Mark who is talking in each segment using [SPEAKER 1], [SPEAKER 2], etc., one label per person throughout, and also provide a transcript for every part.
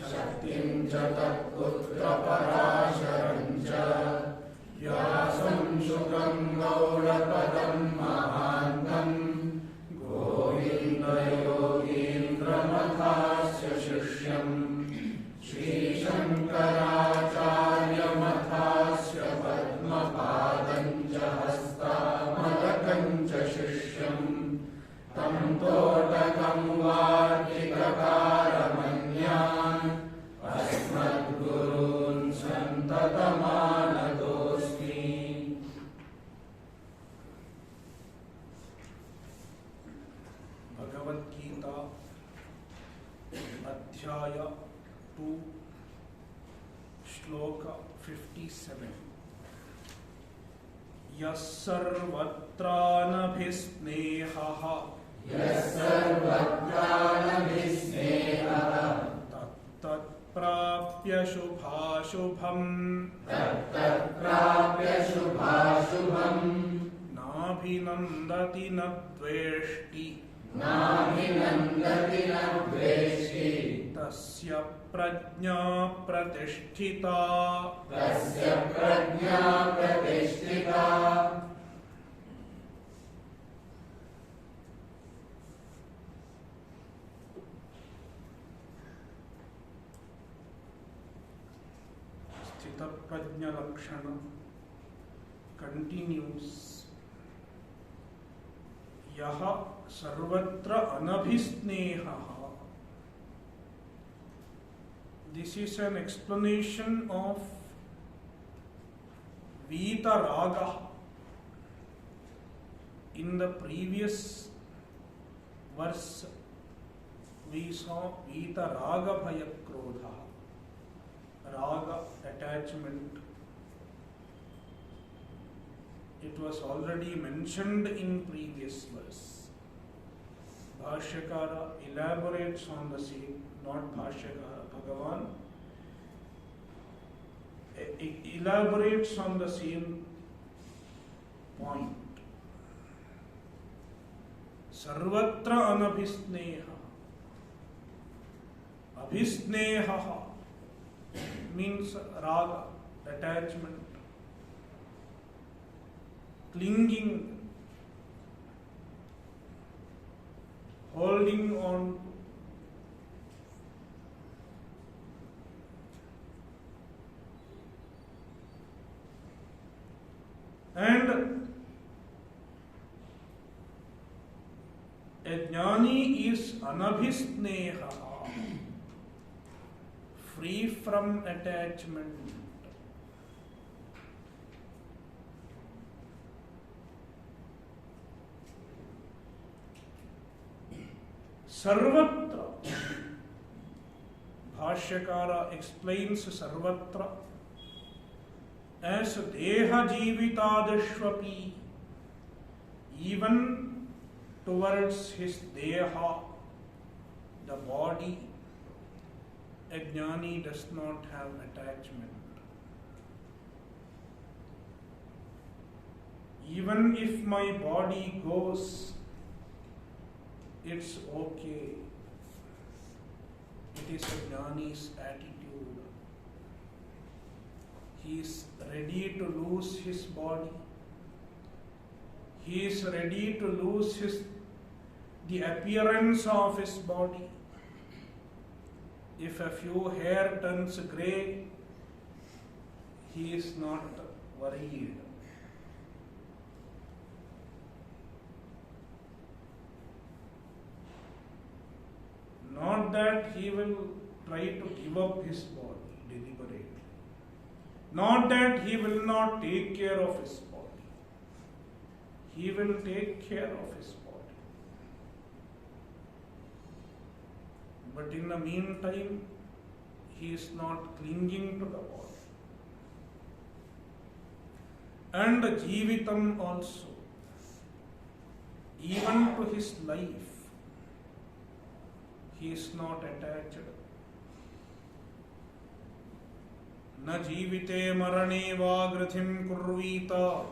[SPEAKER 1] शक्तिं च तत्पुत्रपराशरं च व्यासं शुकं गौडपदं महान्तं गोविन्दयोगीन्द्रमथास्य शिष्यं श्रीशङ्कराचार्यमथास्य पद्मपादं च हस्तामलकं च शिष्यं तं तोटकं वार्तिककारमन्यान् अस्मद्गुरून् सन्ततमानतोऽस्मि। भगवद गीता अध्याय 2 श्लोक 57। यः सर्वत्रानभिस्नेहः तत्तत्प्राप्य शुभाशुभम् नाभिनन्दति न द्वेष्टि तस्य प्रज्ञा प्रतिष्ठिता। स्थितप्रज्ञ लक्षण continues। यह सर्वत्र अनभिस्नेहः। This is an explanation of Vitaraga. In the previous verse, we saw Vitaraga Bhayakrodha. Raga, attachment. It was already mentioned in previous verse. Bhāshya elaborates on the same, not Bhāshya, Bhagavan elaborates on the same point. Sarvatra anabhisneha. Abhisneha means raga, attachment, clinging, holding on. And a jnani is anabhisneha, free from attachment. Sarvatra. Bhāshyakara explains sarvatra as deha jivitadashvapi, even towards his deha, the body, a jnani does not have attachment. Even if my body goes, it's okay. It is a jnani's attitude. He is ready to lose his body. He is ready to lose the appearance of his body. If a few hair turns grey, he is not worried. Not that he will try to give up his body deliberately. Not that he will not take care of his body. He will take care of his body. But in the meantime, he is not clinging to the body. And Jivitam also, even to his life, he is not attached. Na jivite marane vagrathim kurvita.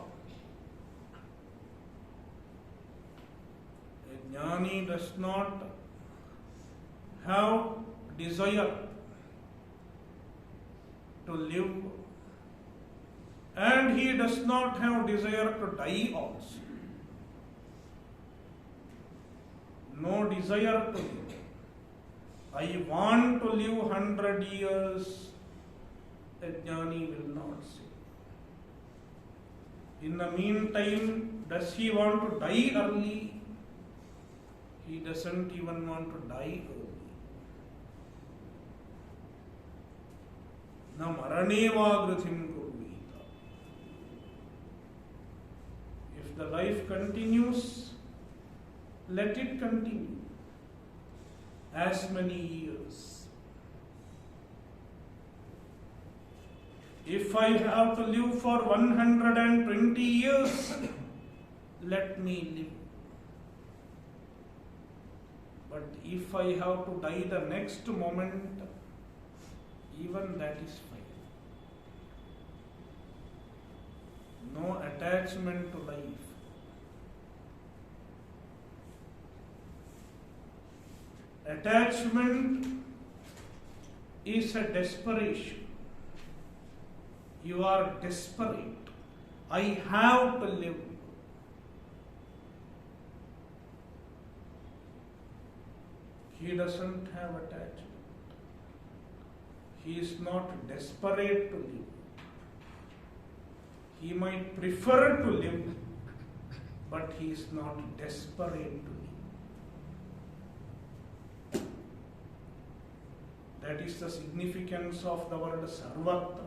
[SPEAKER 1] A jnani does not have desire to live, and he does not have desire to die also. No desire to live. I want to live 100 years, a jnani will not say. In the meantime, does he want to die early? He doesn't even want to die early. Na maraneva grithim kurvita. If the life continues, let it continue. As many years. If I have to live for 120 years, let me live. But if I have to die the next moment, even that is fine. No attachment to life. Attachment is a desperation. You are desperate. I have to live. He doesn't have attachment. He is not desperate to live. He might prefer to live, but he is not desperate to live. That is the significance of the word sarvatra.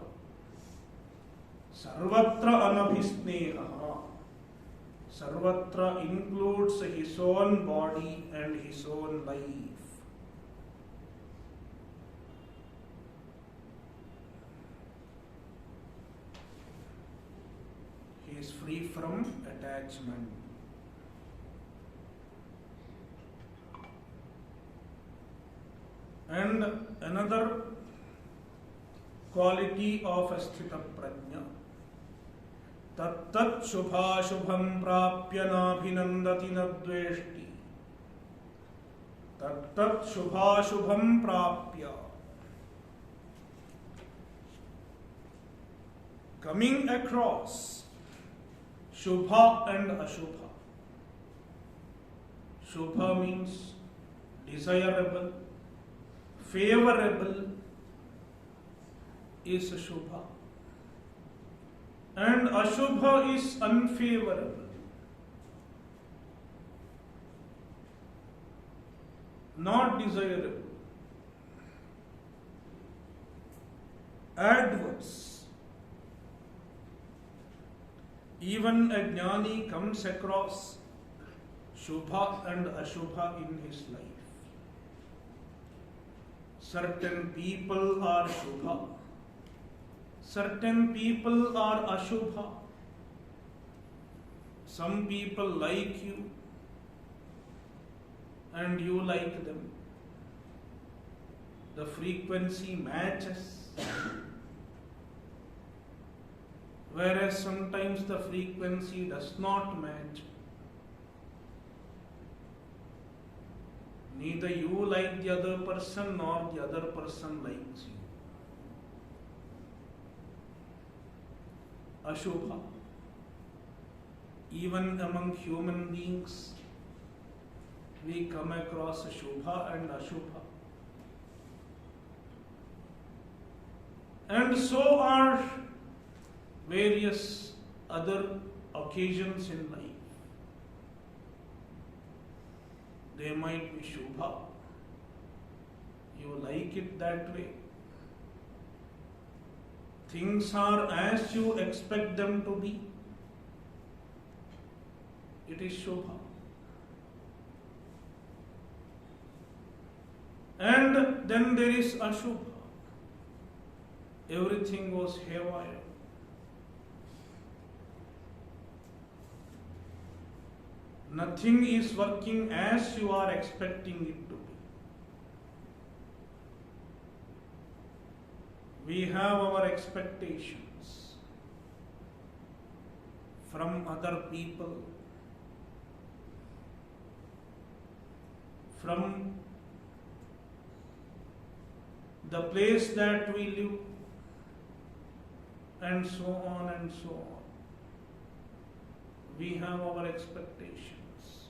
[SPEAKER 1] Sarvatra anabhisneha. Sarvatra includes his own body and his own life. He is free from attachment. And another quality of a sthita prajna, tattat shubhashubham prapya nabhinandati nadveshti. Tattat shubhashubham prapya. Coming across shubha and ashubha. Shubha means desirable, favorable is Shubha, and Ashubha is unfavorable, not desirable, adverse. Even a jnani comes across Shubha and Ashubha in his life. Certain people are Shubha, certain people are Ashubha. Some people like you and you like them. The frequency matches. Whereas sometimes the frequency does not match. Neither you like the other person nor the other person likes you. Ashubha. Even among human beings, we come across Shubha and Ashubha. And so are various other occasions in life. They might be Shubha. You like it that way. Things are as you expect them to be. It is Shubha. And then there is Ashubha. Everything goes haywire. Nothing is working as you are expecting it to be. We have our expectations from other people, from the place that we live, and so on and so on. We have our expectations.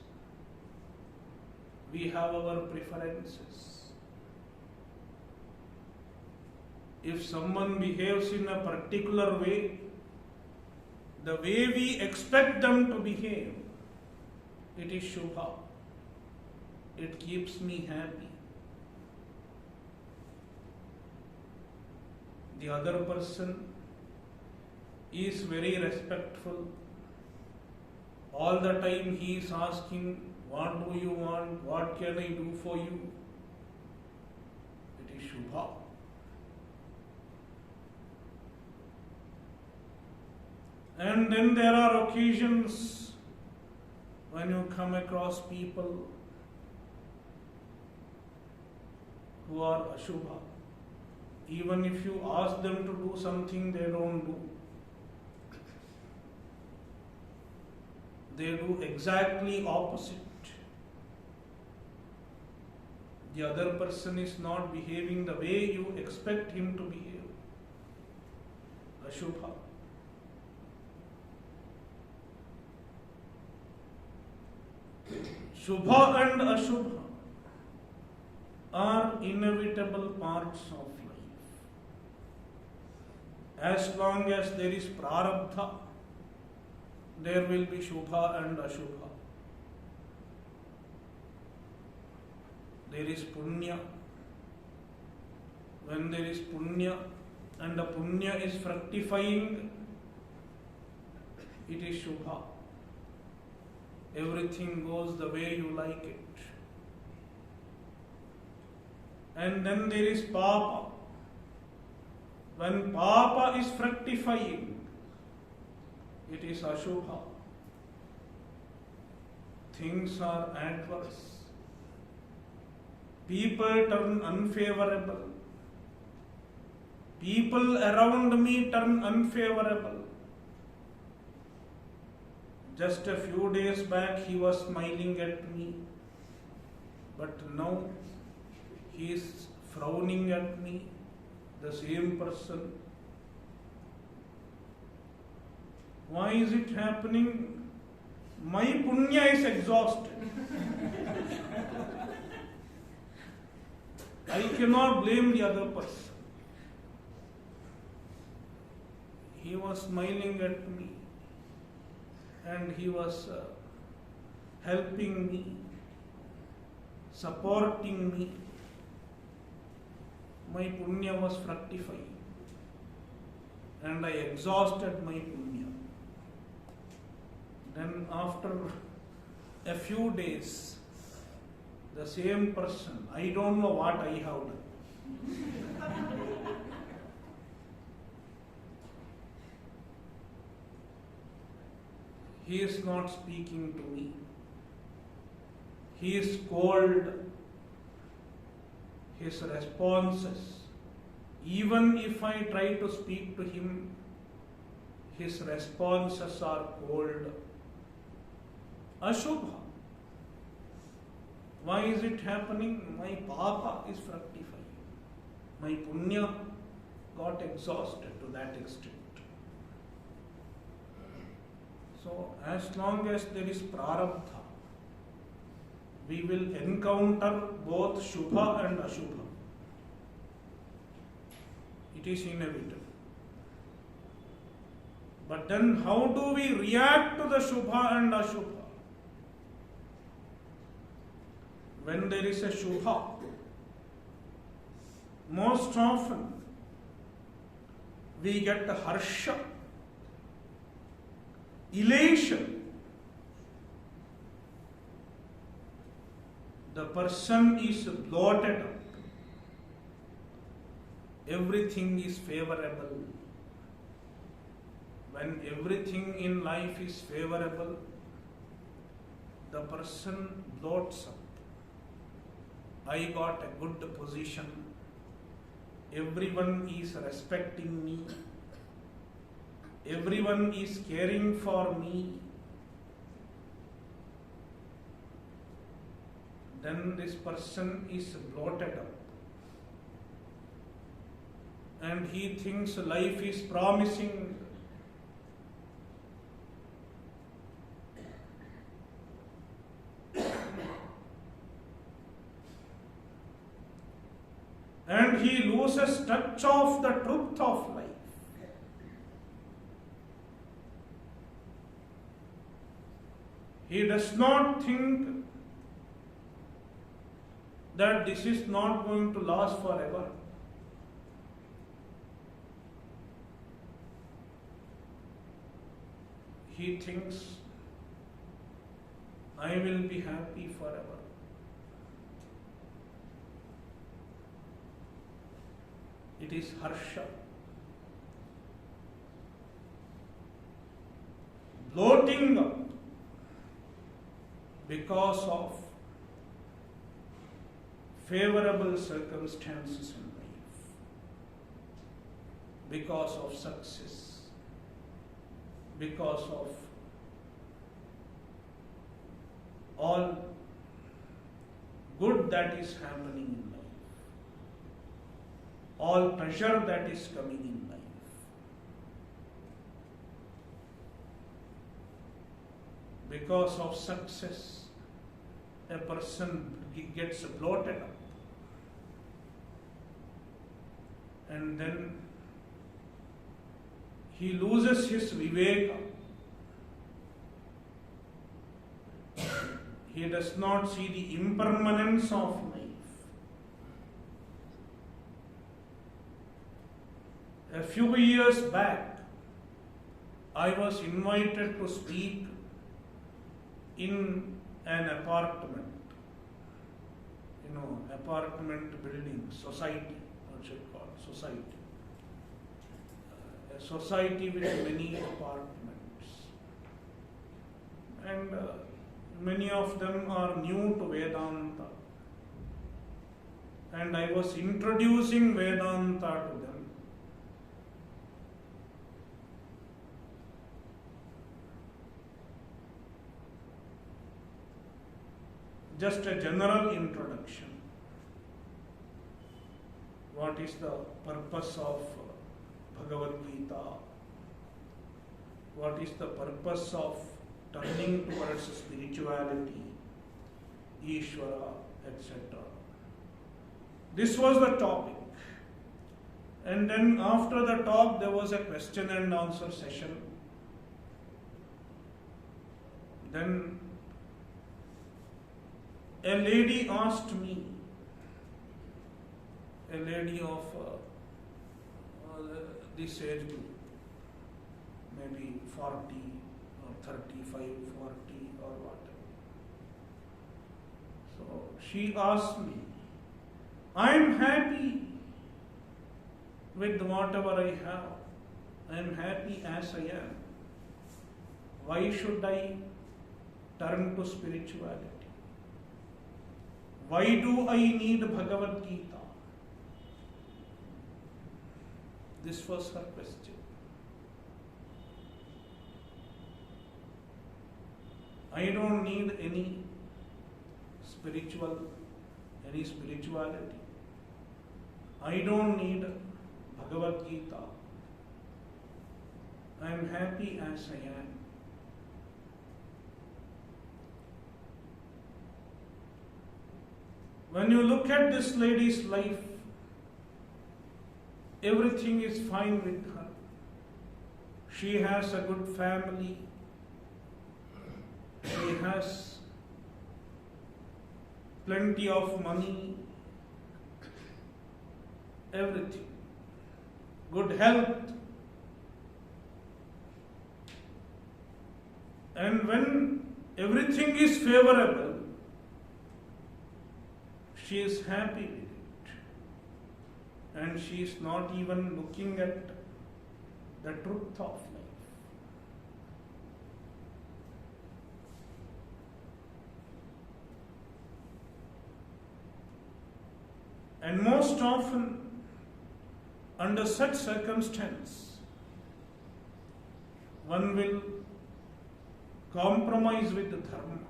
[SPEAKER 1] We have our preferences. If someone behaves in a particular way, the way we expect them to behave, it is Shubha. It keeps me happy. The other person is very respectful. All the time he is asking, what do you want? What can I do for you? It is Shubha. And then there are occasions when you come across people who are Ashubha. Even if you ask them to do something, they don't do. They do exactly opposite. The other person is not behaving the way you expect him to behave. Ashubha. Shubha and Ashubha are inevitable parts of life. As long as there is prarabdha, there will be Shubha and Ashubha. There is punya. When there is punya and the punya is fructifying, it is Shubha. Everything goes the way you like it. And then there is papa. When papa is fructifying, it is Ashubha. Things are adverse. People turn unfavorable. People around me turn unfavorable. Just a few days back he was smiling at me, but now he is frowning at me, the same person. Why is it happening? My punya is exhausted. I cannot blame the other person. He was smiling at me and he was helping me, supporting me. My punya was fructifying and I exhausted my punya. Then after a few days, the same person, I don't know what I have done. He is not speaking to me. He is cold. His responses, even if I try to speak to him, his responses are cold. Ashubha. Why is it happening? My papa is fructifying. My punya got exhausted to that extent. So, as long as there is prarabdha, we will encounter both Shubha and Ashubha. It is inevitable. But then how do we react to the Shubha and Ashubha? When there is a Shubha, most often we get a harsha, elation. The person is bloated up. Everything is favorable. When everything in life is favorable, the person bloats up. I got a good position. Everyone is respecting me. Everyone is caring for me. Then this person is bloated up. and he thinks life is promising. And he loses touch of the truth of life. He does not think that this is not going to last forever. He thinks, I will be happy forever. It is harsha. Bloating up because of favorable circumstances in life, because of success, because of all good that is happening in life, all pleasure that is coming in life. Because of success, a person gets bloated up. And then he loses his viveka. He does not see the impermanence of life. A few years back, I was invited to speak in an apartment, apartment building, society, what should call society. A society with many apartments. And many of them are new to Vedanta. And I was introducing Vedanta to them. Just a general introduction. What is the purpose of Bhagavad Gītā? What is the purpose of turning towards spirituality, Ishvara, etc. This was the topic. And then after the talk, there was a question and answer session. Then a lady asked me, a lady of this age group, maybe 40 or 35, 40 or whatever. So she asked me, I am happy with whatever I have. I am happy as I am. Why should I turn to spirituality? Why do I need Bhagavad Gītā? This was her question. I don't need any spirituality. I don't need Bhagavad Gītā. I am happy as I am. When you look at this lady's life, everything is fine with her. She has a good family. She has plenty of money. Everything. Good health. And when everything is favorable, she is happy with it. And she is not even looking at the truth of life. And most often, under such circumstance, one will compromise with the dharma.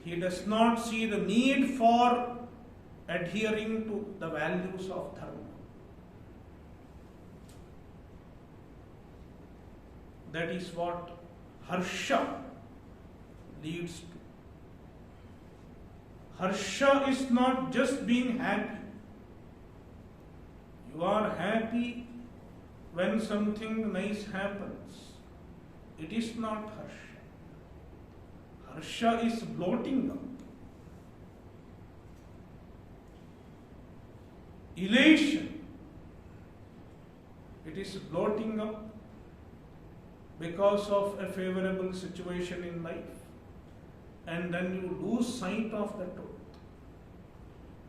[SPEAKER 1] He does not see the need for adhering to the values of dharma. That is what Harsha leads to. Harsha is not just being happy. You are happy when something nice happens. It is not Harsha. Harsha is bloating up. Elation. It is bloating up because of a favorable situation in life. And then you lose sight of the truth.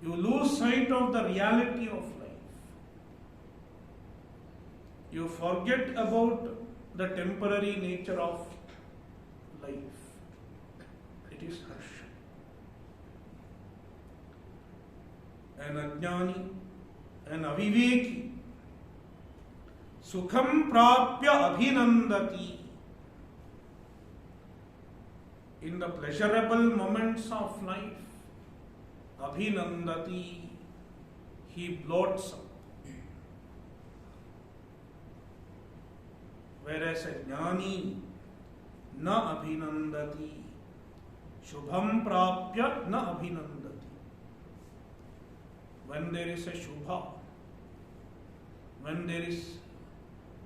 [SPEAKER 1] You lose sight of the reality of life. You forget about the temporary nature of life. It is Harsha. An ajnani, an aviveki, sukham prapya abhinandati. In the pleasurable moments of life, abhinandati, he bloats up. Whereas a jnani, na abhinandati, shubham prapya na abhinandati. When there is a shubha, when there is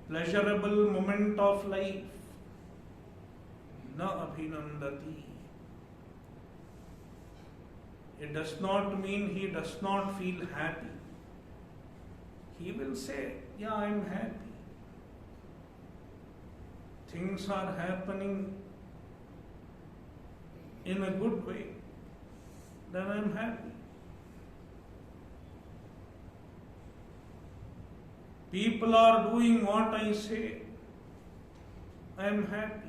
[SPEAKER 1] pleasurable moment of life, na abhinandati. It does not mean he does not feel happy. He will say, yeah, I am happy. Things are happening in a good way. Then I am happy. People are doing what I say. I am happy.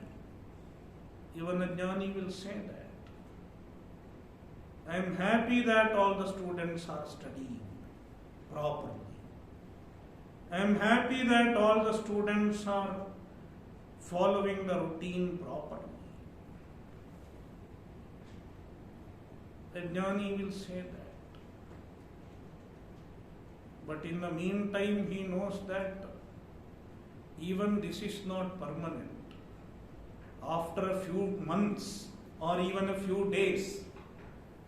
[SPEAKER 1] Even a jnani will say that. I am happy that all the students are studying properly. I am happy that all the students are following the routine properly. A jnani will say that. But in the meantime, he knows that even this is not permanent. After a few months or even a few days,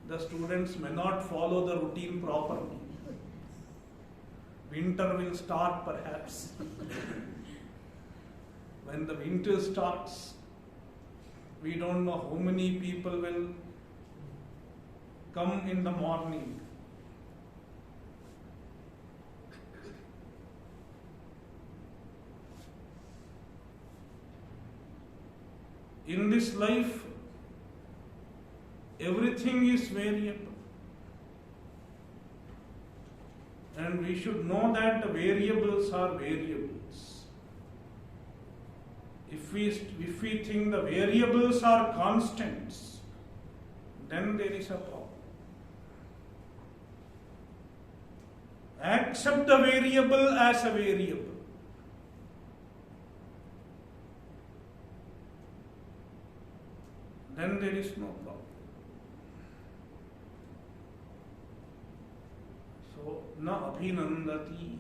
[SPEAKER 1] the students may not follow the routine properly. Winter will start perhaps. When the winter starts, we don't know how many people will come in the morning. In this life, everything is variable. And we should know that the variables are variables. If we think the variables are constants, then there is a problem. Accept the variable as a variable. Then there is no problem. So, na abhinandati,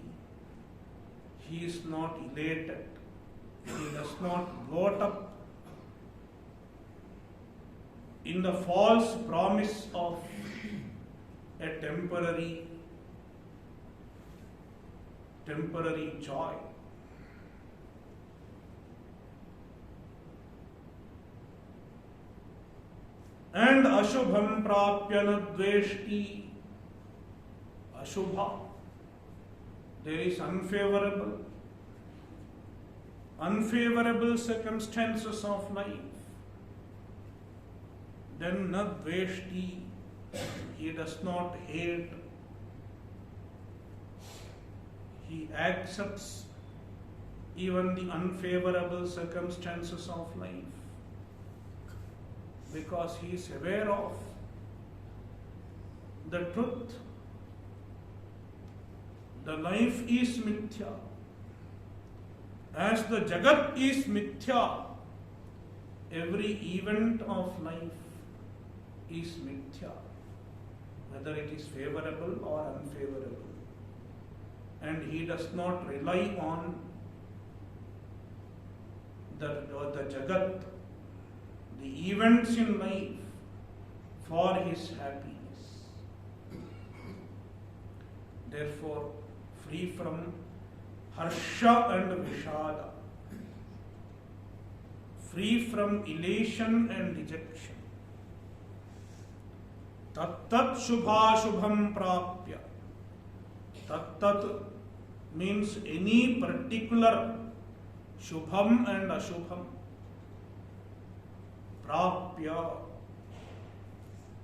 [SPEAKER 1] he is not elated. He does not bloat up in the false promise of a temporary joy. And ashubham prapya nadveshti. Ashubha. There is unfavorable circumstances of life. Then nadveshti. He does not hate. He accepts even the unfavorable circumstances of life. Because he is aware of the truth. The life is mithya. As the Jagat is mithya, every event of life is mithya, whether it is favorable or unfavorable. And he does not rely on the Jagat, the events in life for his happiness. Therefore, free from harsha and vishada, free from elation and dejection. Tat shubhashubham prapya. Tat means any particular shubham and ashubham. Prapya,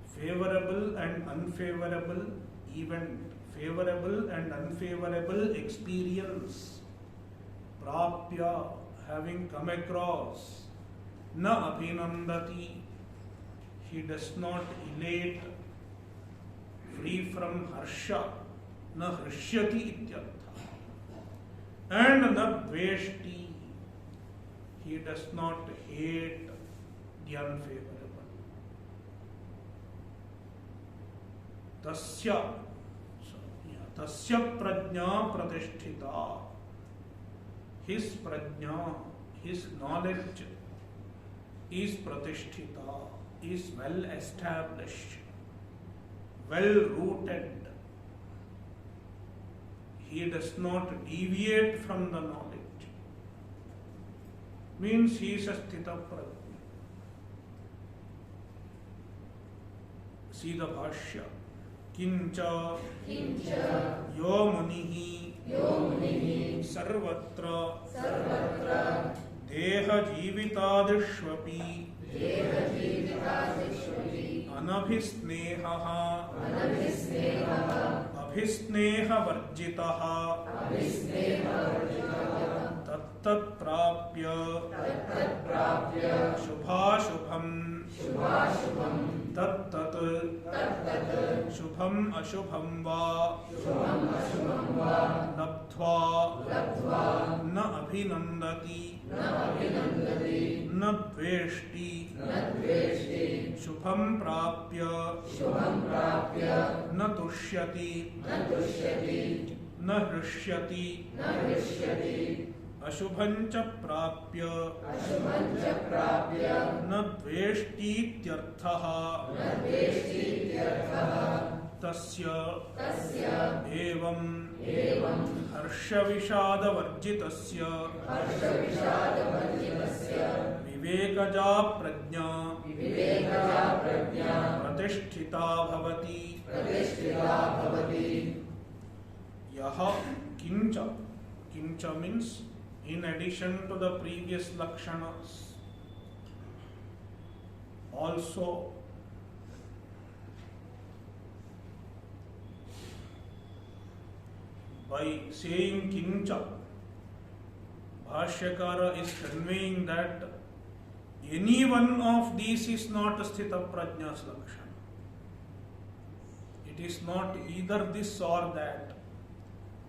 [SPEAKER 1] favorable and unfavorable event, favorable and unfavorable experience. Prapya, having come across. Na abhinandati, he does not elate. Free from harsha, na hrishyati ityartha. And na dveshti, he does not hate the unfavorable. Tasya prajna pratisthita. His prajna, his knowledge is pratisthita, is well established, well rooted. He does not deviate from the knowledge. Means he is a sthita prajna. See the Bhāshya. Kincha yo munihi sarvatra deha jivitadishvapi anabhisnehaha abhisnehavarjitaha tattat prapya shubhashubham tattat shubham ashubham va labdhva na abhinandati na dveshti shubham prapya na tushyati na hrishyati ashubhancha prapya na dveshti ityarthaha tasya evam harsha vishada varjitasya vivekaja prajna pratisthita bhavati yaha kincha. Kincha means in addition to the previous lakshanas, also by saying kincha, Bhāshyakara is conveying that any one of these is not sthita prajna's lakshana. It is not either this or that.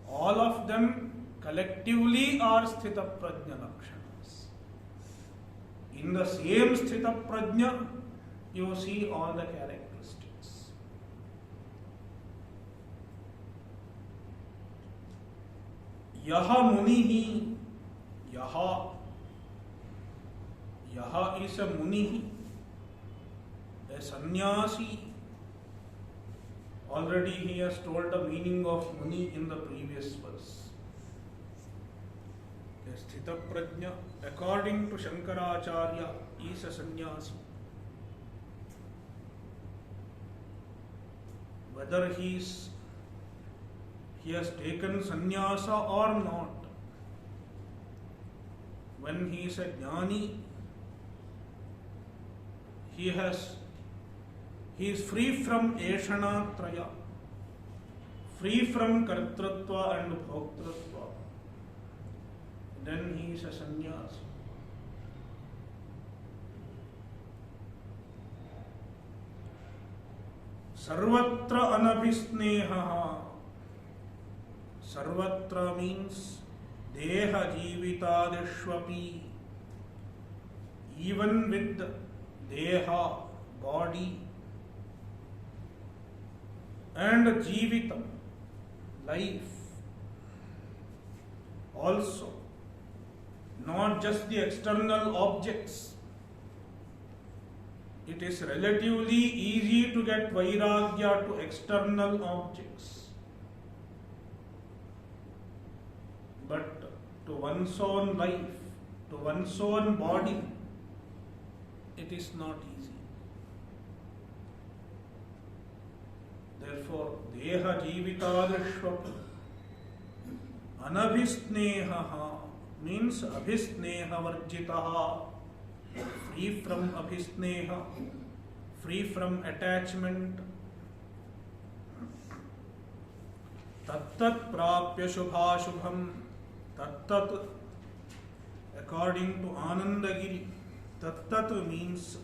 [SPEAKER 1] All of them collectively are sthita prajna lakshanas. In the same sthita prajna, you see all the characteristics. Yaha munihi, yaha is a munihi, a sannyasi. Already he has told the meaning of muni in the previous verse. The sthita prajna, according to Shankaracharya, is a sannyasi. Whether he has taken sannyasa or not, when he is a jnani, he is free from eshana traya, free from kartratva and bhoktratva. Then he is a sannyasi. Sarvatra anabhisneha. Sarvatra means deha jivitadishvapi. Even with deha, body, and jivita, life, also not just the external objects. It is relatively easy to get vairagya to external objects. But to one's own life, to one's own body, it is not easy. Therefore, deha jivitadrishvapa anabhisnehaha means abhisneha varjitaha, free from abhisneha, free from attachment. Tattat prapya shubhashubham, tattat according to Anandagiri, tattat means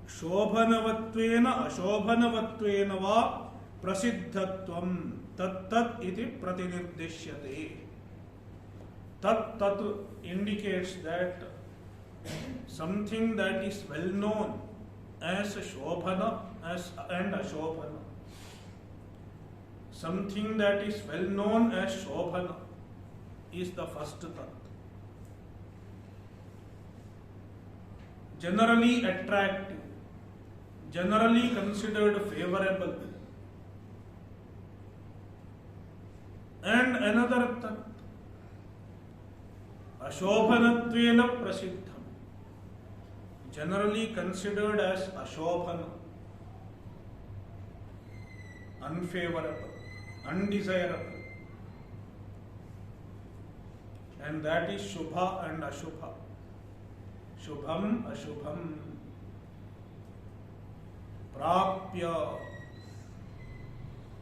[SPEAKER 1] shobhanavattvena ashobhanavattvena va prasiddhatvam tattat iti pratinirdishyate. Tat indicates that something that is well known as shobhana and ashobhana. Something that is well known as shobhana is the first tat. Generally attractive, generally considered favorable. And another tat, ashobhanatvena prasiddham, generally considered as ashobhana, unfavorable, undesirable. And that is shubha and ashubha. Shubham, ashubham. Prapya,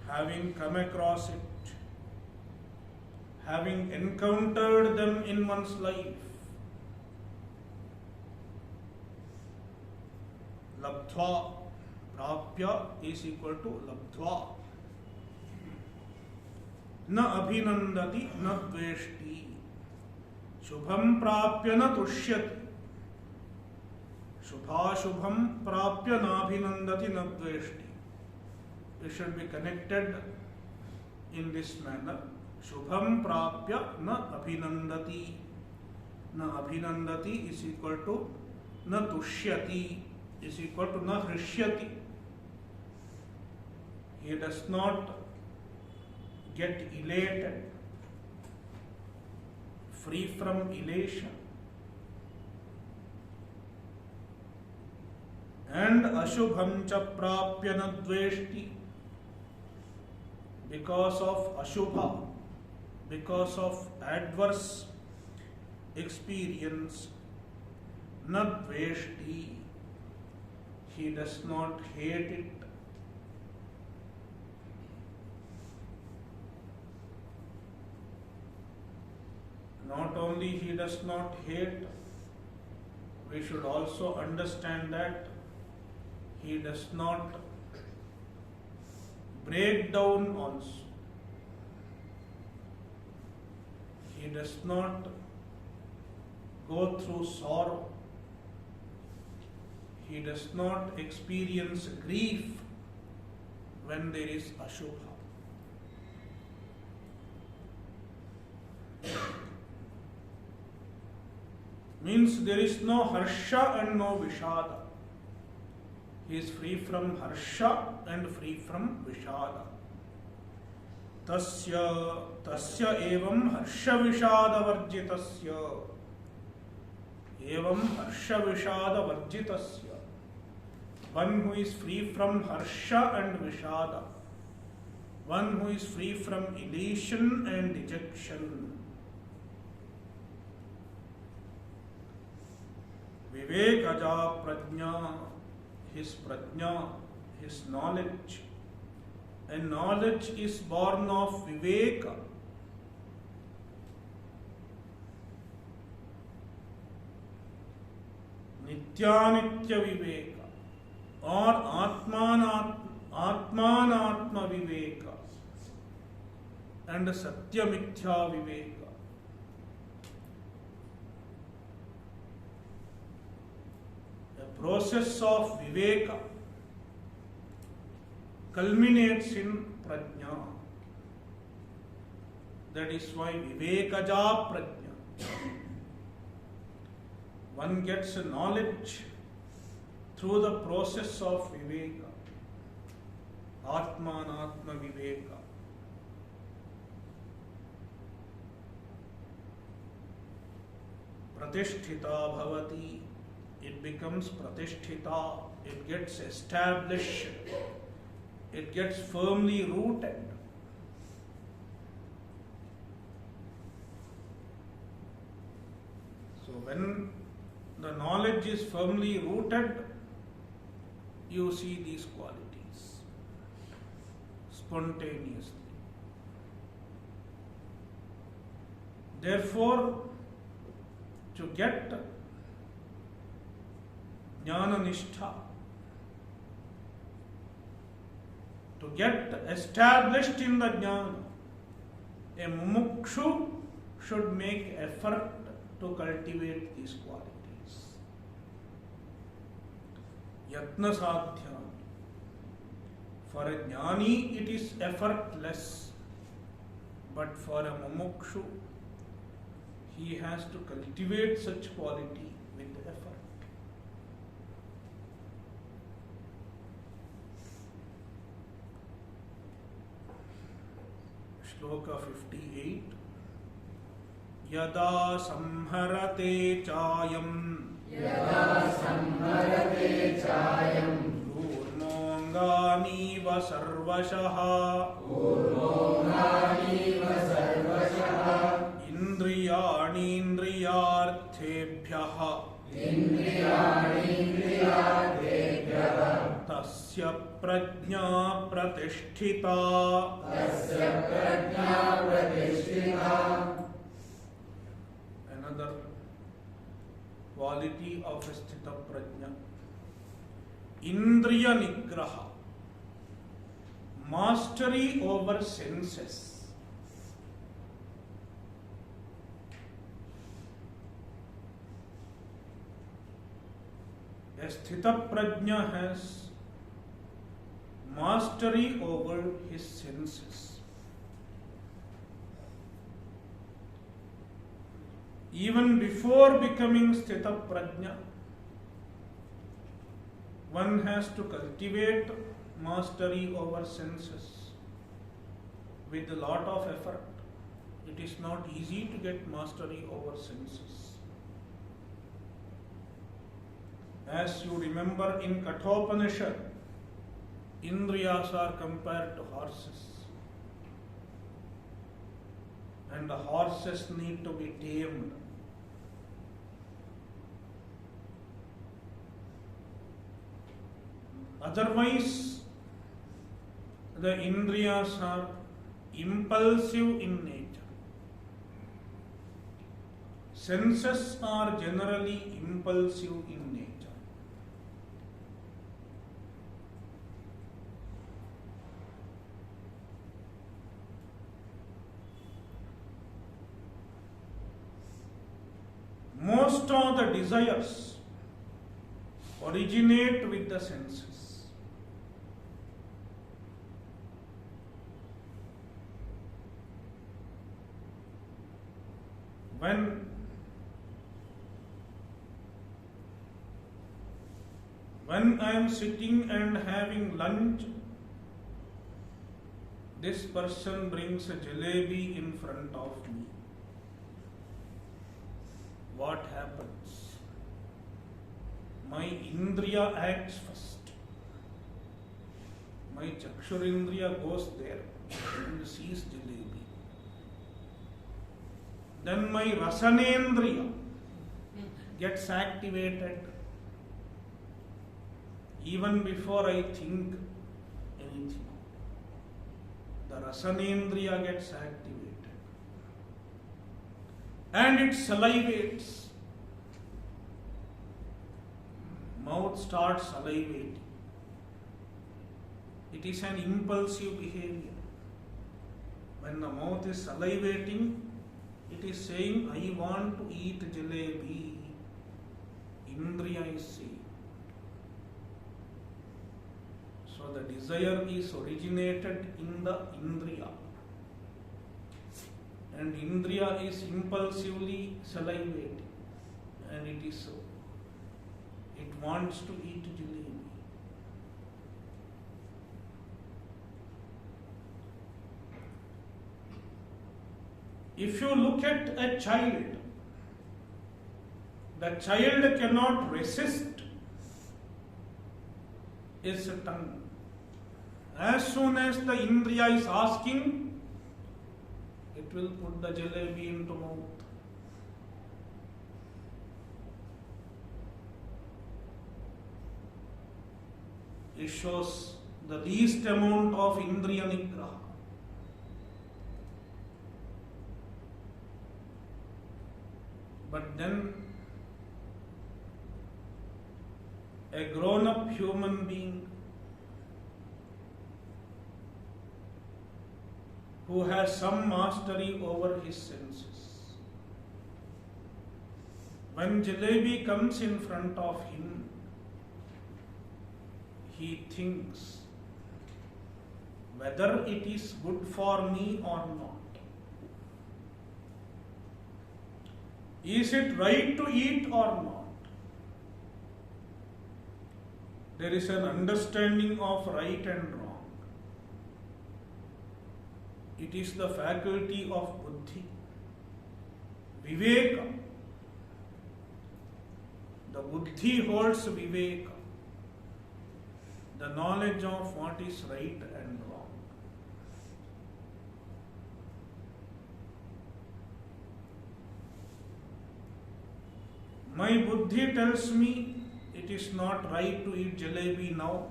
[SPEAKER 1] having come across it, having encountered them in one's life. Labdhva, prapya is equal to labdhva. Na abhinandati, na dveshti. Shubham prapya na tushyati. Shubhashubham prapya nabhinandati na dveshti. We should be connected in this manner. Shubham prapya na abhinandati. Na abhinandati is equal to na tushyati is equal to na hrishyati. He does not get elated, free from elation. And ashubham cha prapya na dveshti, because of ashubha, because of adverse experience, na dveshti, he does not hate it. Not only he does not hate, we should also understand that he does not break down also. He does not go through sorrow. He does not experience grief when there is ashubha. Means there is no harsha and no vishada. He is free from harsha and free from vishada. Tasya evam harsha vishada varjitasya. Evam harsha vishada varjitasya. One who is free from harsha and vishada. One who is free from elation and dejection. Vivekaja prajna, his prajna, his knowledge. And knowledge is born of viveka. Nityanitya viveka or atmanatma viveka and satyamithya viveka. Process of viveka culminates in prajna. That is why vivekaja prajna. One gets knowledge through the process of viveka, atmanatma viveka. Pratisthita bhavati, it becomes pratisthita, it gets established, it gets firmly rooted. So when the knowledge is firmly rooted, you see these qualities spontaneously. Therefore, to get jnana nishtha, to get established in the jnana, a mumukshu should make effort to cultivate these qualities. Yatna sadhya. For a jnani it is effortless, but for a mumukshu he has to cultivate such quality with effort. Shloka 58. Yada samharate chayam Urmonganiva sarvashaha Indriyani indriyarthebhyaha Tasya prajna pratisthita. Another quality of a sthita prajna, indriya nigraha, mastery over senses. A sthita prajna has mastery over his senses. Even before becoming sthita prajna, one has to cultivate mastery over senses with a lot of effort. It is not easy to get mastery over senses. As you remember in Kathopanishad, Indriyas are compared to horses. And the horses need to be tamed. Otherwise, the Indriyas are impulsive in nature. Senses are generally impulsive in nature. Most of the desires originate with the senses. When I am sitting and having lunch, this person brings a jalebi in front of me. What happens? My indriya acts first. My chakshurindriya goes there and sees jalebi. Then my rasanendriya gets activated even before I think anything. The rasanendriya gets activated. And it salivates. Mouth starts salivating. It is an impulsive behavior. When the mouth is salivating, it is saying, I want to eat jalebi. Indriya is saying. So the desire is originated in the indriya. And indriya is impulsively salivating. and it is so. It wants to eat jalebi. If you look at a child, the child cannot resist its tongue. As soon as the Indriya is asking, it will put the jalebi into mouth. It shows the least amount of Indriya Nigraha. But then a grown-up human being who has some mastery over his senses, when jalebi comes in front of him, he thinks whether it is good for me or not. Is it right to eat or not? There is an understanding of right and wrong. It is the faculty of buddhi, viveka. The buddhi holds viveka, the knowledge of what is right and wrong. My buddhi tells me it is not right to eat jalebi now.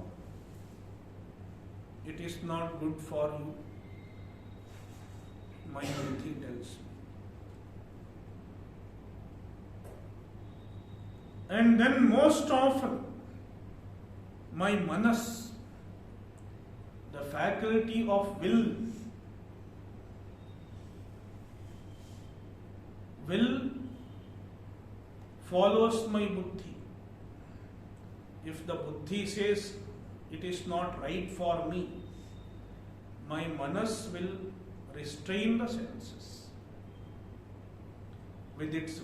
[SPEAKER 1] It is not good for you. My buddhi tells me. And then most often, my manas, the faculty of will follows my buddhi. If the buddhi says it is not right for me, my manas will restrain the senses with its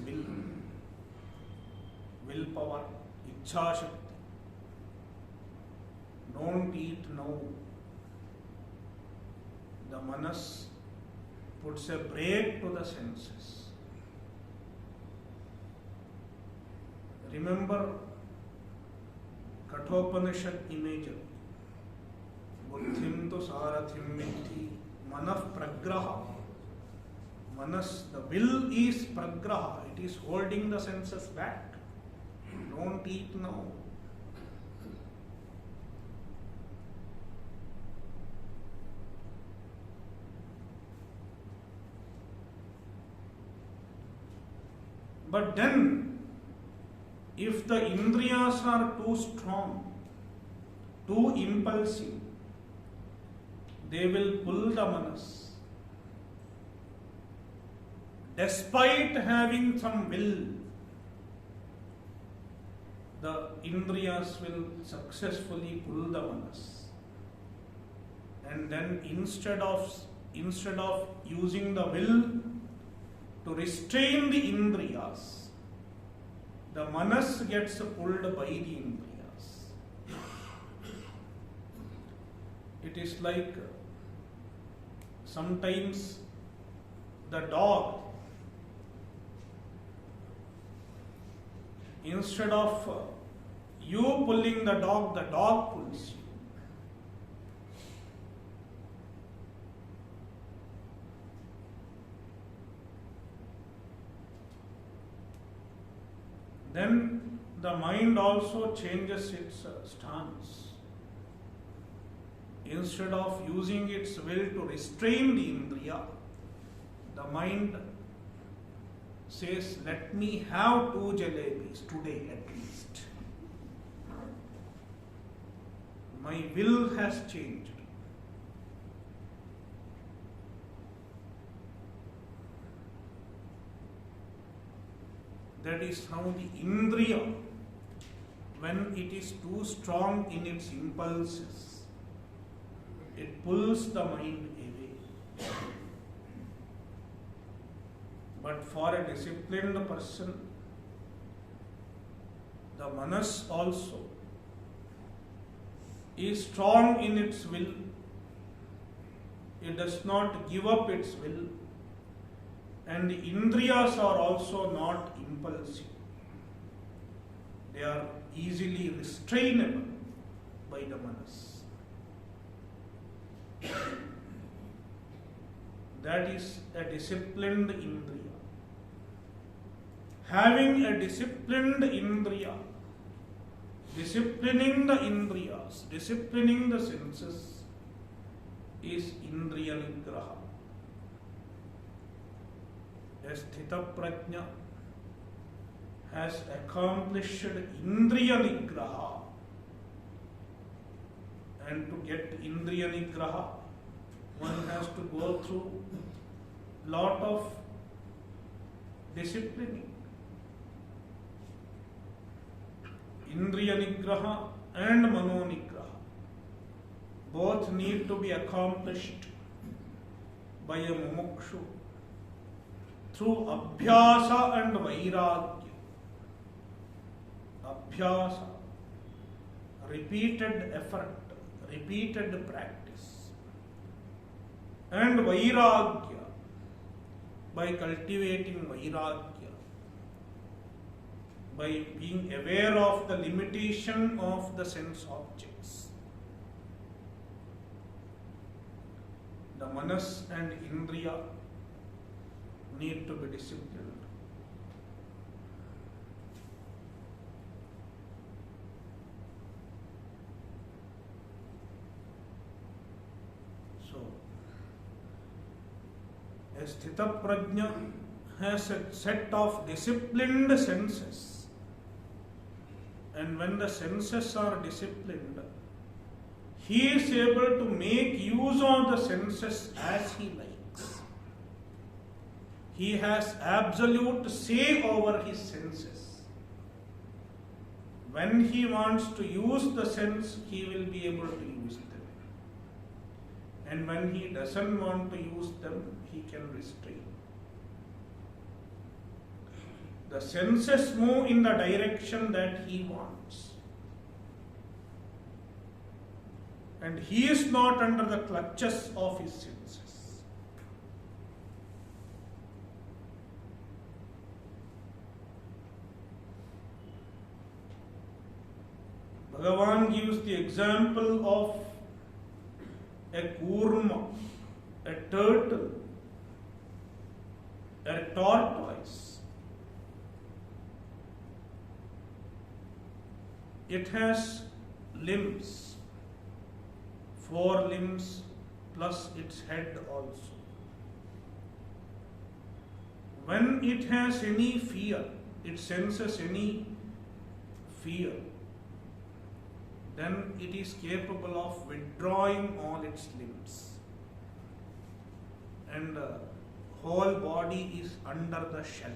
[SPEAKER 1] willpower, ichha shakti. Don't eat now. The manas puts a brake to the senses. Remember Kathopanishad imagery. Buddhim tu sarathim viddhi manah pragraha. Manas, the will is pragraha. It is holding the senses back. Don't eat now. But then, if the indriyas are too strong, too impulsive, they will pull the manas. Despite having some will, the indriyas will successfully pull the manas. And then instead of using the will to restrain the indriyas, the manas gets pulled by the indriyas. It is like sometimes the dog, instead of you pulling the dog pulls you. Then the mind also changes its stance. Instead of using its will to restrain the indriya, the mind says, let me have 2 jalebis today at least. My will has changed. That is how the indriya, when it is too strong in its impulses, it pulls the mind away. But for a disciplined person, the manas also is strong in its will. It does not give up its will, and the indriyas are also not impulsive. They are easily restrainable by the manas. That is a disciplined indriya. Having a disciplined indriya, disciplining the indriyas, disciplining the senses is indriya nigraha. A sthita prajna has accomplished indriya nigraha, and to get indriya nigraha, one has to go through lot of disciplining. Indriya nigraha and mano nigraha both need to be accomplished by a mumukshu through abhyasa and vairagya. Abhyasa, repeated effort, repeated practice, and vairagya, by cultivating vairagya, by being aware of the limitation of the sense objects. The manas and indriya need to be disciplined. So, a sthita prajna has a set of disciplined senses. And when the senses are disciplined, he is able to make use of the senses as he likes. He has absolute say over his senses. When he wants to use the sense, he will be able to use them. And when he doesn't want to use them, he can restrain. The senses move in the direction that he wants. And he is not under the clutches of his senses. Bhagavan gives the example of a kurma, a turtle, a tortoise. It has limbs, 4 limbs plus its head also. When it has any fear, it senses any fear, then it is capable of withdrawing all its limbs. And the whole body is under the shell.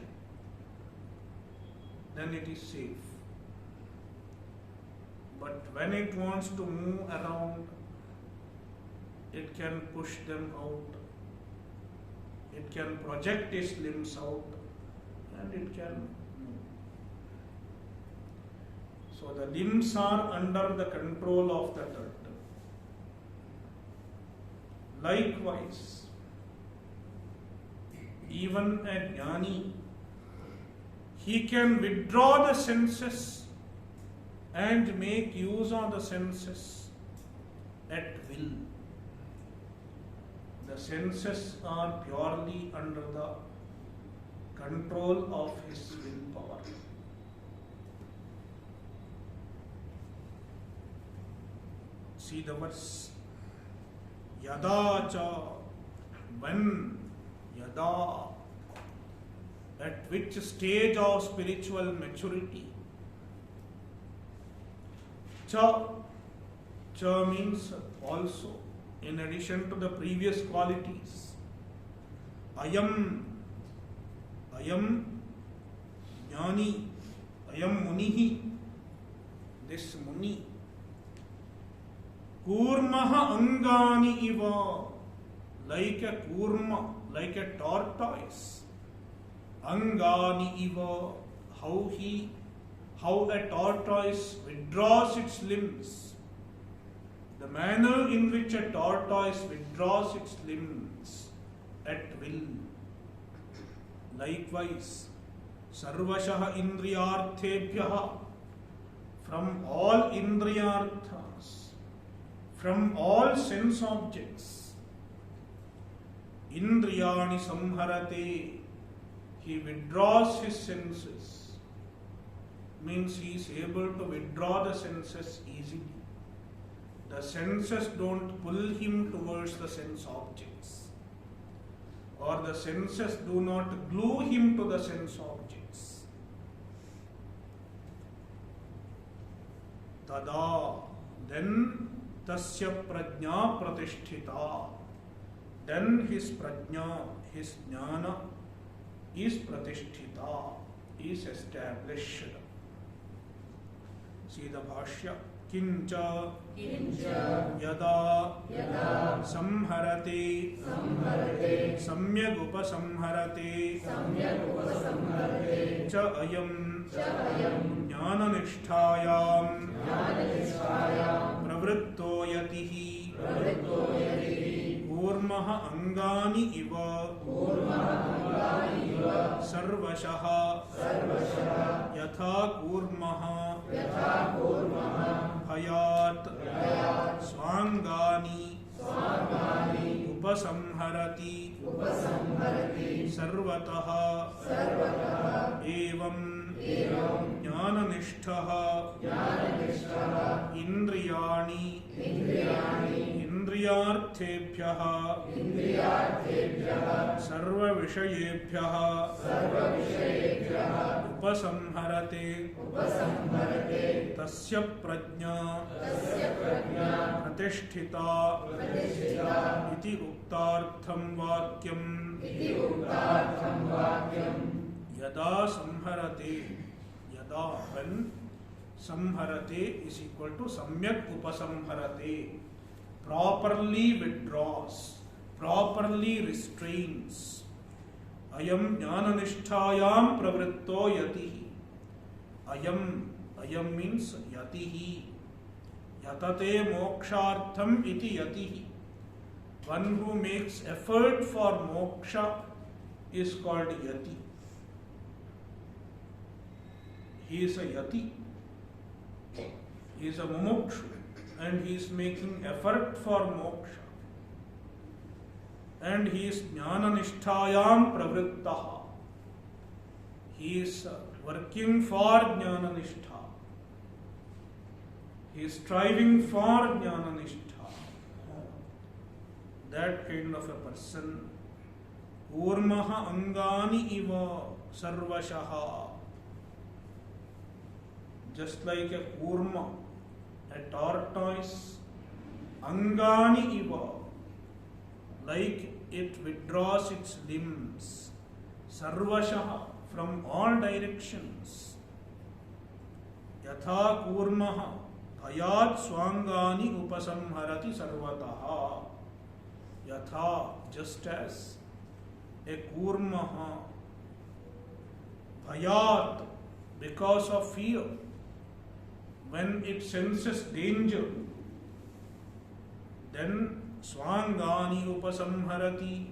[SPEAKER 1] Then it is safe. But when it wants to move around, it can push them out, it can project its limbs out, and it can move. So the limbs are under the control of the turtle. Likewise, even a jnani, he can withdraw the senses and make use of the senses at will. The senses are purely under the control of his willpower. See the verse. Yada cha, when, yada, at which stage of spiritual maturity. Cha, cha means also, in addition to the previous qualities. Ayam, ayam jnani, ayam munihi, this muni. Kurmaha angani iva, like a kurma, like a tortoise. Angani iva, how he how a tortoise withdraws its limbs, the manner in which a tortoise withdraws its limbs at will. Likewise, sarvashah indriyarthebhyah, from all indriyarthas, from all sense objects, indriyani samharate, he withdraws his senses, means he is able to withdraw the senses easily. The senses don't pull him towards the sense objects, or the senses do not glue him to the sense objects. Tada, then tasya prajna pratisthita, then his prajna, his jnana is pratisthita, is established. See the Bhāshya. Kincha yada samharate samyak upasamharate cha ayam jnananisthāyām pravritto yatihi kūrmaha angāni iva sarvashah yatha kūrmaha bhayāt swāngāni upasamharati sarvatah evam jnananisthah indriyāni indriyārthebhyah sarva vishayebhyah upasamharate tasya prajna pratisthita iti uktartham vakyam yada samharate, yada, when samharate is equal to samyak upasamharate, properly withdraws, properly restrains. Ayam jnananisthāyām pravritto yatihi. Ayam means yatihi. Yatate mokshartham iti yatihi. One who makes effort for moksha is called yati. He is a yati. He is a mumukshu, and he is making effort for moksha. And he is jnananisthāyām pravrittah. He is working for jnananishtha. He is striving for jnananishtha. That kind of a person, kūrmaha angāni iva sarvashah. Just like a kurma, a tortoise, angani iva, like it withdraws its limbs, sarvashah, from all directions. Yatha kurmaha, bhayāt swāngāni upasamharati sarvataha. Yatha, just as a kurmaha, bhayāt, because of fear, when it senses danger, then swāngāni upasamharati,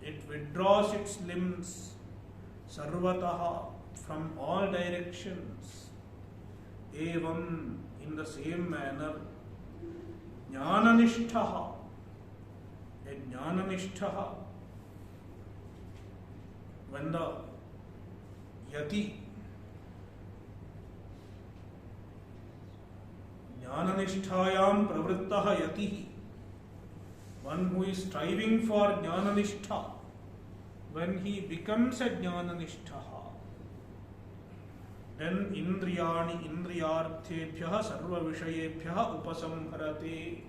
[SPEAKER 1] it withdraws its limbs, sarvataha, from all directions. Evam, in the same manner, jnananishtha, a jnananishtha, when the yati, jnananisthāyām pravrittah yatihi, one who is striving for jnananishtha, when he becomes a jnananishtha, then indriyāni indriyārthebhyah sarva vishayebhyah upasamharate,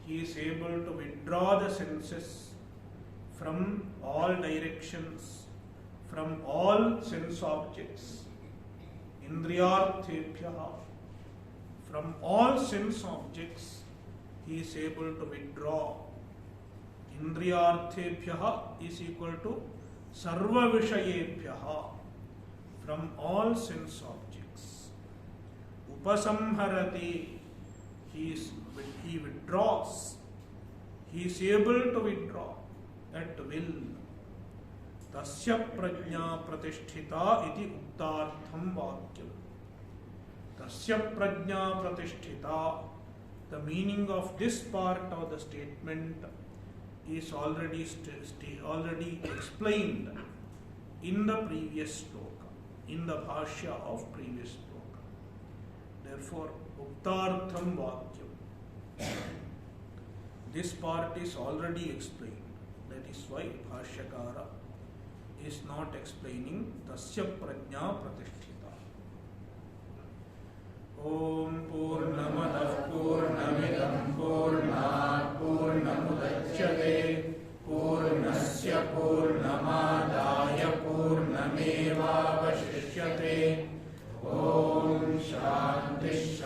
[SPEAKER 1] he is able to withdraw the senses from all directions, from all sense objects. Indriyārthebhyah, from all sense objects, he is able to withdraw. Indriyārthebhyah is equal to sarva vishayebhyah, from all sense objects. upasamharati, he withdraws. He is able to withdraw at will. Tasya prajna pratisthita iti uktartham vakyam. Tasya prajna pratisthita. The meaning of this part of the statement is already explained in the previous sloka, in the Bhāshya of previous sloka. Therefore, uktartham vakyam. This part is already explained. That is why Bhāshyakara is not explaining tasya prajna pratisthita. Om Purnamadah Purnamidam Purnat Purnamudachyate Purnasya Purnamadaya Purnameva Vashishyate. Om Shanti